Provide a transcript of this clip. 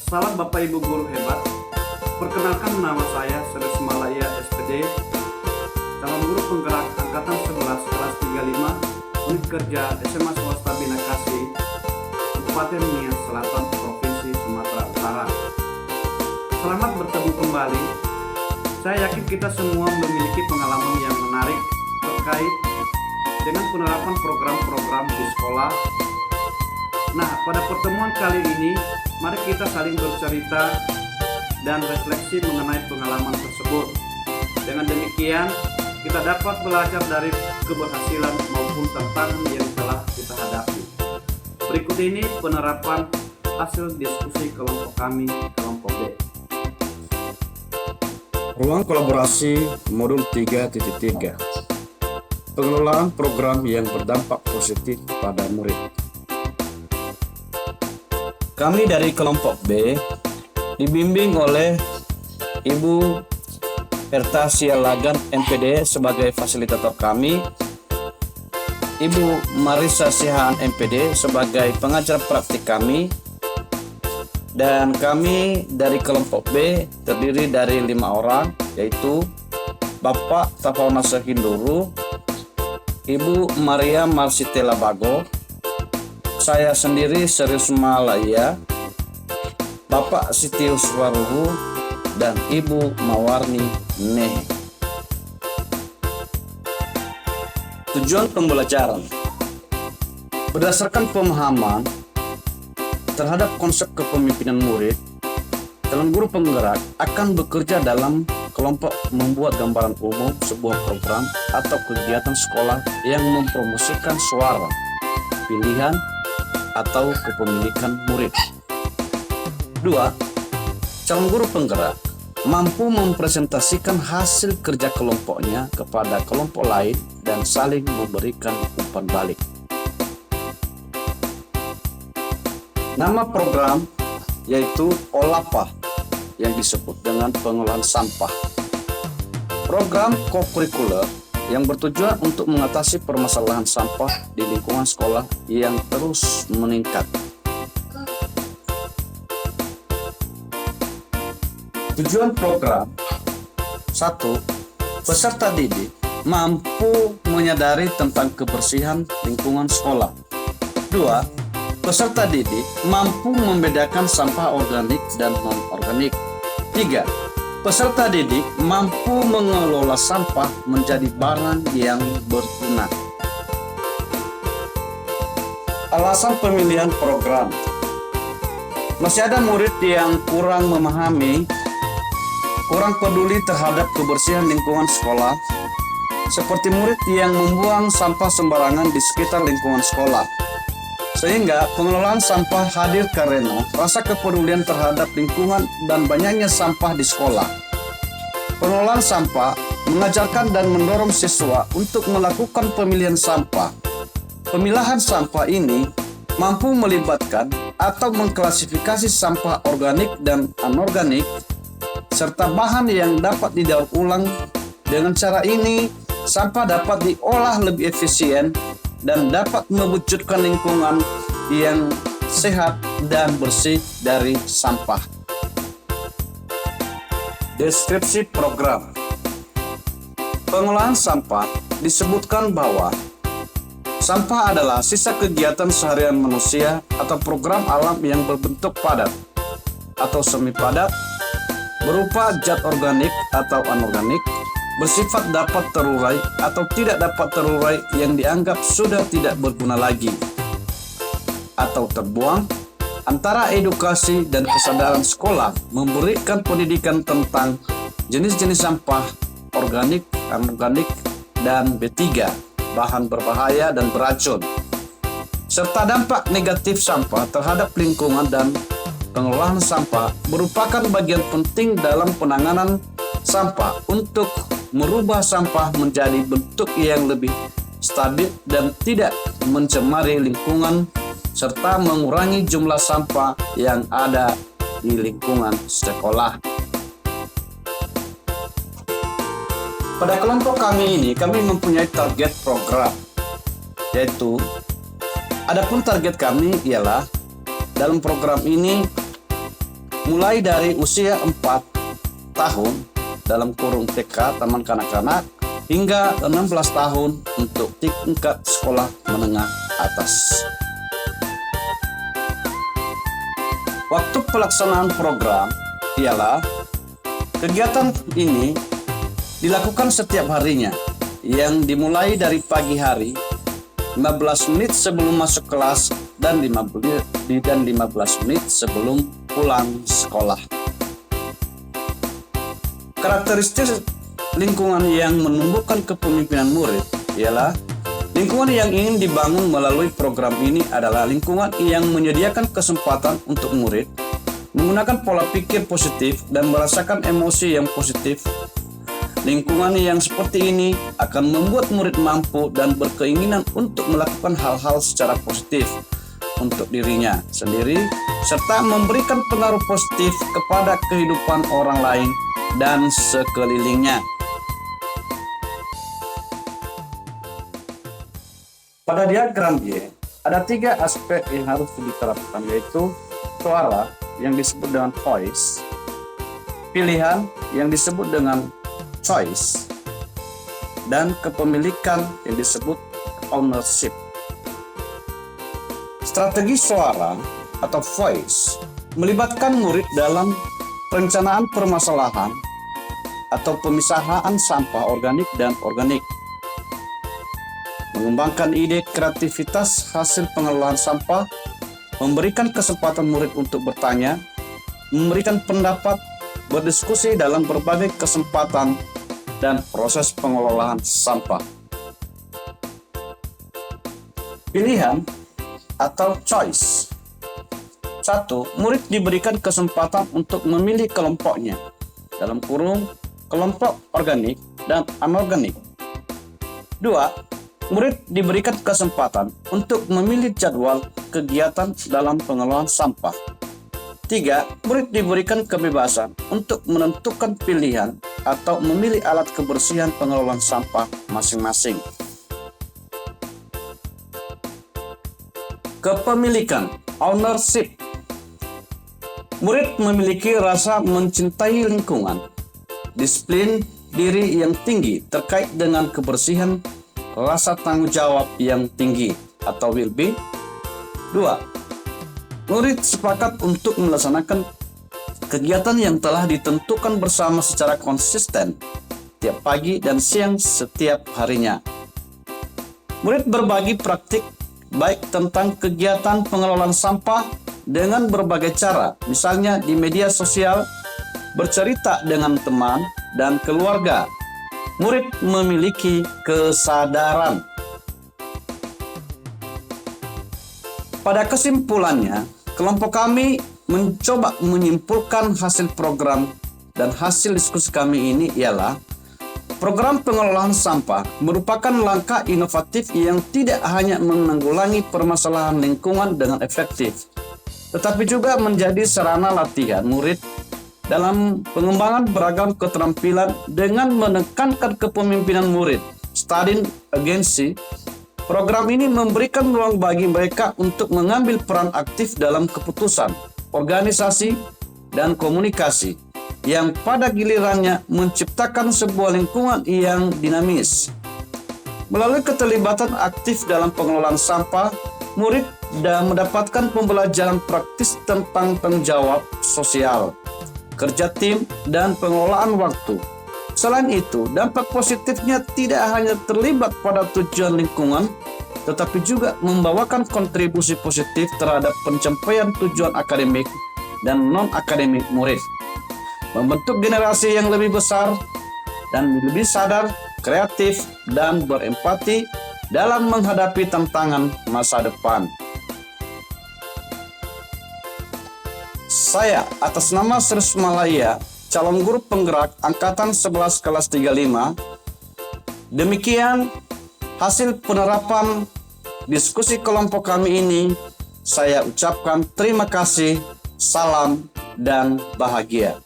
Salam Bapak Ibu Guru hebat. Perkenalkan, nama saya Sedes Malaya SPD, calon guru penggerak angkatan 11 kelas 35 unit kerja SMA Swasta Bina Kasih, Kabupaten Nias Selatan, Provinsi Sumatera Utara. Selamat bertemu kembali. Saya yakin kita semua memiliki pengalaman yang menarik terkait dengan penerapan program-program di sekolah. Nah, pada pertemuan kali ini, mari kita saling bercerita dan refleksi mengenai pengalaman tersebut. Dengan demikian, kita dapat belajar dari keberhasilan maupun tantangan yang telah kita hadapi. Berikut ini penerapan hasil diskusi kelompok kami, kelompok B. Ruang kolaborasi modul 3.3. Pengelolaan program yang berdampak positif pada murid. Kami dari kelompok B dibimbing oleh Ibu Ertasia Lagan MPD sebagai fasilitator kami, Ibu Marisa Sihaan MPD sebagai pengajar praktik kami, dan kami dari kelompok B terdiri dari 5 orang, yaitu Bapak Tafauna Hinduru, Ibu Maria Marsitela Bago, saya sendiri Serius Malaya, Bapak Sitius Waruhu, dan Ibu Mawarni Nehe. Tujuan pembelajaran berdasarkan pemahaman terhadap konsep kepemimpinan murid, calon guru penggerak akan bekerja dalam kelompok membuat gambaran umum sebuah program atau kegiatan sekolah yang mempromosikan suara, pilihan, atau kepemilikan murid. 2. Calon guru penggerak mampu mempresentasikan hasil kerja kelompoknya kepada kelompok lain dan saling memberikan umpan balik. Nama program yaitu OLAPA yang disebut dengan pengolahan sampah. Program kokurikuler yang bertujuan untuk mengatasi permasalahan sampah di lingkungan sekolah yang terus meningkat. Tujuan program: 1. Peserta didik mampu menyadari tentang kebersihan lingkungan sekolah. 2. Peserta didik mampu membedakan sampah organik dan non-organik. 3. Peserta didik mampu mengelola sampah menjadi barang yang berguna. Alasan pemilihan program: masih ada murid yang kurang memahami, kurang peduli terhadap kebersihan lingkungan sekolah, seperti murid yang membuang sampah sembarangan di sekitar lingkungan sekolah. Sehingga pengelolaan sampah hadir karena rasa kepedulian terhadap lingkungan dan banyaknya sampah di sekolah. Pengelolaan sampah mengajarkan dan mendorong siswa untuk melakukan pemilihan sampah. Pemilahan sampah ini mampu melibatkan atau mengklasifikasi sampah organik dan anorganik, serta bahan yang dapat didaur ulang. Dengan cara ini, sampah dapat diolah lebih efisien dan dapat mewujudkan lingkungan yang sehat dan bersih dari sampah. Deskripsi program. Pengolahan sampah disebutkan bahwa sampah adalah sisa kegiatan seharian manusia atau program alam yang berbentuk padat atau semi padat, berupa zat organik atau anorganik, bersifat dapat terurai atau tidak dapat terurai yang dianggap sudah tidak berguna lagi, atau terbuang. Antara edukasi dan kesadaran sekolah memberikan pendidikan tentang jenis-jenis sampah organik, anorganik, dan B3, bahan berbahaya dan beracun, serta dampak negatif sampah terhadap lingkungan. Dan pengelolaan sampah merupakan bagian penting dalam penanganan sampah untuk merubah sampah menjadi bentuk yang lebih stabil dan tidak mencemari lingkungan, serta mengurangi jumlah sampah yang ada di lingkungan sekolah. Pada kelompok kami ini, kami mempunyai target program, yaitu adapun target kami ialah dalam program ini mulai dari usia 4 tahun dalam kurung TK taman kanak-kanak hingga 16 tahun untuk tingkat sekolah menengah atas. Waktu pelaksanaan program ialah kegiatan ini dilakukan setiap harinya yang dimulai dari pagi hari 15 menit sebelum masuk kelas dan 15 menit sebelum pulang sekolah. Karakteristik lingkungan yang menumbuhkan kepemimpinan murid ialah lingkungan yang ingin dibangun melalui program ini adalah lingkungan yang menyediakan kesempatan untuk murid menggunakan pola pikir positif dan merasakan emosi yang positif. Lingkungan yang seperti ini akan membuat murid mampu dan berkeinginan untuk melakukan hal-hal secara positif untuk dirinya sendiri, serta memberikan pengaruh positif kepada kehidupan orang lain dan sekelilingnya. Pada diagram Y, ada 3 aspek yang harus diterapkan, yaitu suara yang disebut dengan voice, pilihan yang disebut dengan choice, dan kepemilikan yang disebut ownership. Strategi suara atau voice melibatkan murid dalam perencanaan permasalahan atau pemisahan sampah organik dan organik, mengembangkan ide kreativitas hasil pengelolaan sampah, memberikan kesempatan murid untuk bertanya, memberikan pendapat, berdiskusi dalam berbagai kesempatan, dan proses pengelolaan sampah. Pilihan atau choice. 1. Murid diberikan kesempatan untuk memilih kelompoknya, dalam kurung kelompok organik dan anorganik. 2. Murid diberikan kesempatan untuk memilih jadwal kegiatan dalam pengelolaan sampah. 3. Murid diberikan kebebasan untuk menentukan pilihan atau memilih alat kebersihan pengelolaan sampah masing-masing. Kepemilikan, ownership. Murid memiliki rasa mencintai lingkungan, disiplin diri yang tinggi terkait dengan kebersihan, rasa tanggung jawab yang tinggi atau will-being. 2. Murid sepakat untuk melaksanakan kegiatan yang telah ditentukan bersama secara konsisten tiap pagi dan siang setiap harinya. Murid berbagi praktik baik tentang kegiatan pengelolaan sampah dengan berbagai cara, misalnya di media sosial, bercerita dengan teman dan keluarga. Murid memiliki kesadaran. Pada kesimpulannya, kelompok kami mencoba menyimpulkan hasil program dan hasil diskusi kami ini ialah program pengelolaan sampah merupakan langkah inovatif yang tidak hanya menanggulangi permasalahan lingkungan dengan efektif, tetapi juga menjadi sarana latihan murid dalam pengembangan beragam keterampilan dengan menekankan kepemimpinan murid. Studying agency. Program ini memberikan ruang bagi mereka untuk mengambil peran aktif dalam keputusan, organisasi, dan komunikasi, yang pada gilirannya menciptakan sebuah lingkungan yang dinamis. Melalui keterlibatan aktif dalam pengelolaan sampah, murid dan mendapatkan pembelajaran praktis tentang tanggung jawab sosial, kerja tim, dan pengelolaan waktu. Selain itu, dampak positifnya tidak hanya terlibat pada tujuan lingkungan, tetapi juga membawakan kontribusi positif terhadap pencapaian tujuan akademik dan non-akademik murid, membentuk generasi yang lebih besar dan lebih sadar, kreatif, dan berempati dalam menghadapi tantangan masa depan. Saya atas nama Sres Malaya, calon guru penggerak Angkatan 11 kelas 35. Demikian hasil penerapan diskusi kelompok kami ini. Saya ucapkan terima kasih, salam, dan bahagia.